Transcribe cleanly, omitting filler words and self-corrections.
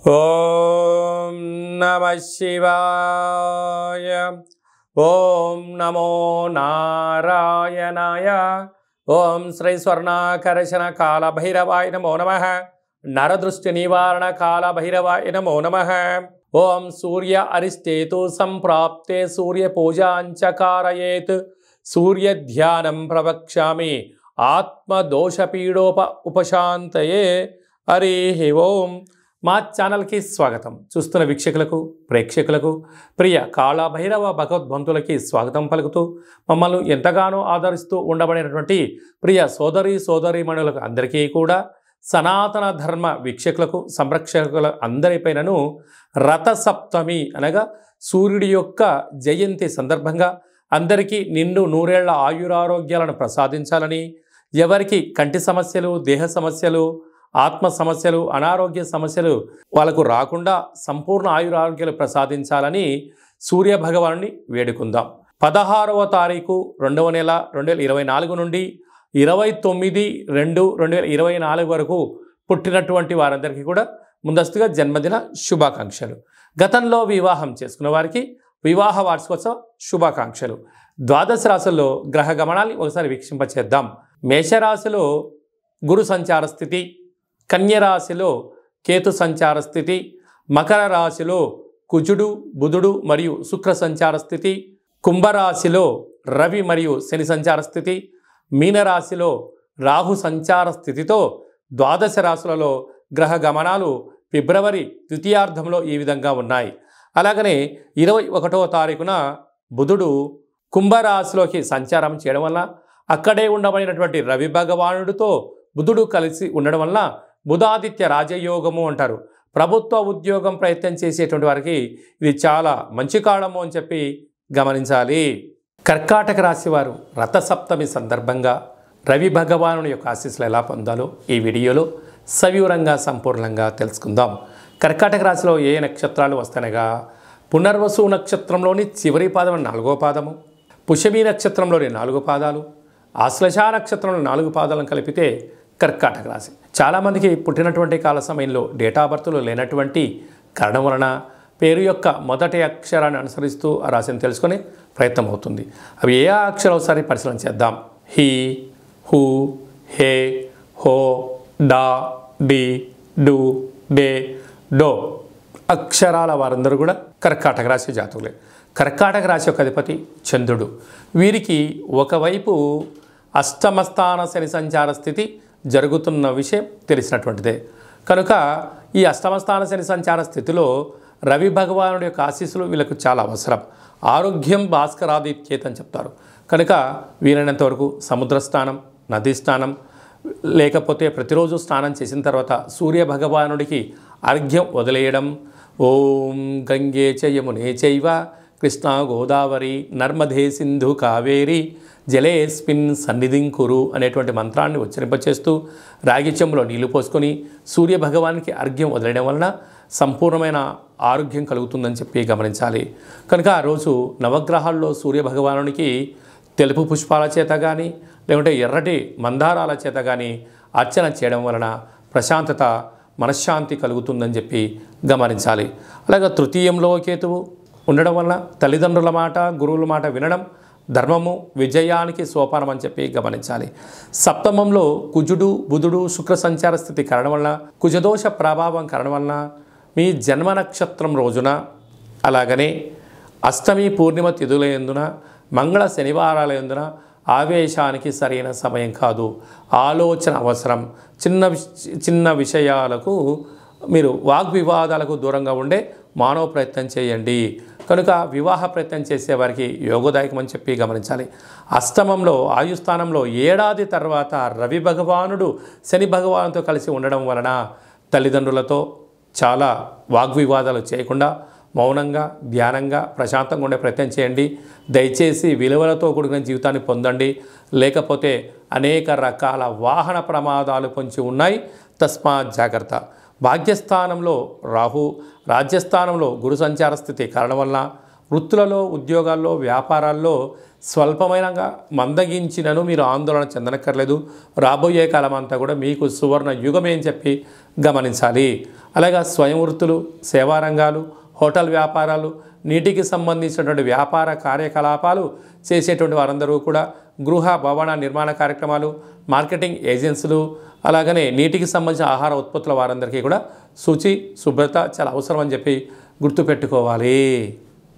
ఓం నమః శివాయ. ఓం నమో నారాయణాయ. ఓం శ్రీ స్వర్ణాకర్షణ కాల భైరవాయ నమో నమః. నరదృష్టి నివారణ కాల భైరవాయ నమో నమః. ఓం సూర్య అరిష్టేతు సంప్రాప్తే సూర్య పూజాంచకారయేత్. సూర్య ధ్యానం ప్రవక్ష్యామి ఆత్మదోషపీడోప ఉపశాంతయే. హరి ఓం. మా ఛానల్కి స్వాగతం. చూస్తున్న వీక్షకులకు ప్రేక్షకులకు ప్రియ కాళభైరవ భగవద్బంతులకి స్వాగతం పలుకుతూ మమ్మల్ని ఎంతగానో ఆదరిస్తూ ఉండబడినటువంటి ప్రియ సోదరీమణులకు అందరికీ కూడా సనాతన ధర్మ వీక్షకులకు సంరక్షకుల అందరిపైనను రథసప్తమి అనగా సూర్యుడి యొక్క జయంతి సందర్భంగా అందరికీ నిండు నూరేళ్ల ఆయురారోగ్యాలను ప్రసాదించాలని, ఎవరికి కంటి సమస్యలు, దేహ సమస్యలు, ఆత్మ సమస్యలు, అనారోగ్య సమస్యలు వాళ్ళకు రాకుండా సంపూర్ణ ఆయురారోగ్యాలు ప్రసాదించాలని సూర్య భగవానుని వేడుకుందాం. 16వ తారీఖు 2వ నెల 2024 నుండి 29/2/2024 వరకు పుట్టినటువంటి వారందరికీ కూడా ముందస్తుగా జన్మదిన శుభాకాంక్షలు. గతంలో వివాహం చేసుకున్న వారికి వివాహ వార్షికోత్సవ శుభాకాంక్షలు. ద్వాదశ రాశుల్లో గ్రహ గమనాన్ని ఒకసారి వీక్షింపచేద్దాం. మేషరాశిలో గురు సంచార స్థితి, కన్యరాశిలో కేతు సంచార స్థితి, మకర రాశిలో కుజుడు, బుధుడు మరియు శుక్ర సంచార స్థితి, కుంభరాశిలో రవి మరియు శని సంచార స్థితి, మీనరాశిలో రాహు సంచార స్థితితో ద్వాదశ రాశులలో గ్రహ గమనాలు ఫిబ్రవరి ద్వితీయార్థంలో ఈ విధంగా ఉన్నాయి. అలాగనే 21వ తారీఖున బుధుడు కుంభరాశిలోకి సంచారం చేయడం వల్ల అక్కడే ఉండబడినటువంటి రవి భగవానుడితో బుధుడు కలిసి ఉండడం వల్ల బుధాదిత్య రాజయోగము అంటారు. ప్రభుత్వ ఉద్యోగం ప్రయత్నం చేసేటువంటి వారికి ఇది చాలా మంచి కాలము అని చెప్పి గమనించాలి. కర్కాటక రాశి వారు రథసప్తమి సందర్భంగా రవి భగవానుని యొక్క ఆశీస్సులు ఎలా పొందాలో ఈ వీడియోలో సవివరంగా సంపూర్ణంగా తెలుసుకుందాం. కర్కాటక రాశిలో ఏ నక్షత్రాలు వస్తాయనగా పునర్వసు నక్షత్రంలోని చివరి పాదం 4వ పాదము, పుష్యమి నక్షత్రంలోని 4 పాదాలు, ఆశ్లేష నక్షత్రంలో 4 పాదాలను కలిపితే కర్కాటక రాశి. చాలామందికి పుట్టినటువంటి కాల సమయంలో డేటా బర్త్లు లేనటువంటి కారణం వలన పేరు యొక్క మొదటి అక్షరాన్ని అనుసరిస్తూ ఆ రాశిని తెలుసుకునే ప్రయత్నం అవుతుంది. అవి ఏ అక్షరం ఒకసారి పరిశీలన చేద్దాం. హి, హు, హే, హో, డా, డి, డు, డే, డో అక్షరాల వారందరూ కూడా కర్కాటక రాశి జాతకులే. కర్కాటక రాశి యొక్క అధిపతి చంద్రుడు. వీరికి ఒకవైపు అష్టమస్థాన శని సంచార స్థితి జరుగుతున్న విషయం తెలిసినటువంటిదే. కనుక ఈ అష్టమస్థాన శని సంచార స్థితిలో రవి భగవానుడి యొక్క ఆశీస్సులు వీళ్ళకు చాలా అవసరం. ఆరోగ్యం భాస్కరాదిత్యేత్ అని చెప్తారు. కనుక వీలైనంత వరకు సముద్ర స్నానం, నదీ స్నానం, లేకపోతే ప్రతిరోజు స్నానం చేసిన తర్వాత సూర్య భగవానుడికి అర్ఘ్యం వదిలేయడం. ఓం గంగే చ యమునే చైవ కృష్ణా గోదావరి నర్మదే సింధు కావేరి జలేస్మిన్ సన్నిధిం కురు అనేటువంటి మంత్రాన్ని ఉచ్చరింపచేస్తూ రాగి చెంబులో నీళ్లు పోసుకొని సూర్య భగవానికి అర్ఘ్యం వదిలేయడం వలన సంపూర్ణమైన ఆరోగ్యం కలుగుతుందని చెప్పి గమనించాలి. కనుక ఆ రోజు నవగ్రహాల్లో సూర్య భగవానునికి తెలుపు పుష్పాల చేత కానీ లేకుంటే ఎర్రటి మందారాల చేత కానీ అర్చన చేయడం వలన ప్రశాంతత, మనశ్శాంతి కలుగుతుందని చెప్పి గమనించాలి. అలాగే తృతీయంలో కేతువు ఉండడం వలన తల్లిదండ్రుల మాట, గురువుల మాట వినడం ధర్మము, విజయానికి సోపానం అని చెప్పి గమనించాలి. సప్తమంలో కుజుడు, బుధుడు, శుక్ర సంచార స్థితి కారణం వలన, కుజదోష ప్రభావం కారణం వలన మీ జన్మ నక్షత్రం రోజున, అలాగనే అష్టమి పూర్ణిమ తిథులయందున, మంగళ శనివారాలయందున ఆవేశానికి సరైన సమయం కాదు. ఆలోచన అవసరం. చిన్న విషయాలకు మీరు వాగ్వివాదాలకు దూరంగా ఉండే మానవ ప్రయత్నం చేయండి. కనుక వివాహ ప్రయత్నం చేసేవారికి యోగదాయకం అని చెప్పి గమనించాలి. అష్టమంలో ఆయుస్థానంలో ఏడాది తర్వాత రవి భగవానుడు శని భగవానుతో కలిసి ఉండడం వలన తల్లిదండ్రులతో చాలా వాగ్వివాదాలు చేయకుండా మౌనంగా, ధ్యానంగా, ప్రశాంతంగా ఉండే ప్రయత్నం చేయండి. దయచేసి విలువలతో కూడిన జీవితాన్ని పొందండి. లేకపోతే అనేక రకాల వాహన ప్రమాదాలు పొంచి ఉన్నాయి. తస్మాత్ జాగ్రత్త. భాగ్యస్థానంలో రాహు, రాజ్యస్థానంలో గురు సంచార స్థితి కారణం వలన వృత్తులలో, ఉద్యోగాల్లో, వ్యాపారాల్లో స్వల్పమైనగా మందగించినను మీరు ఆందోళన చెందనక్కర్లేదు. రాబోయే కాలం అంతా కూడా మీకు సువర్ణ యుగమే అని చెప్పి గమనించాలి. అలాగే స్వయం వృత్తులు, సేవా రంగాలు, హోటల్ వ్యాపారాలు, నీటికి సంబంధించినటువంటి వ్యాపార కార్యకలాపాలు చేసేటువంటి వారందరూ కూడా గృహ భవన నిర్మాణ కార్యక్రమాలు, మార్కెటింగ్ ఏజెన్సీలు, అలాగనే నీటికి సంబంధించిన ఆహార ఉత్పత్తుల వారందరికీ కూడా శుచి శుభ్రత చాలా అవసరం అని చెప్పి గుర్తుపెట్టుకోవాలి.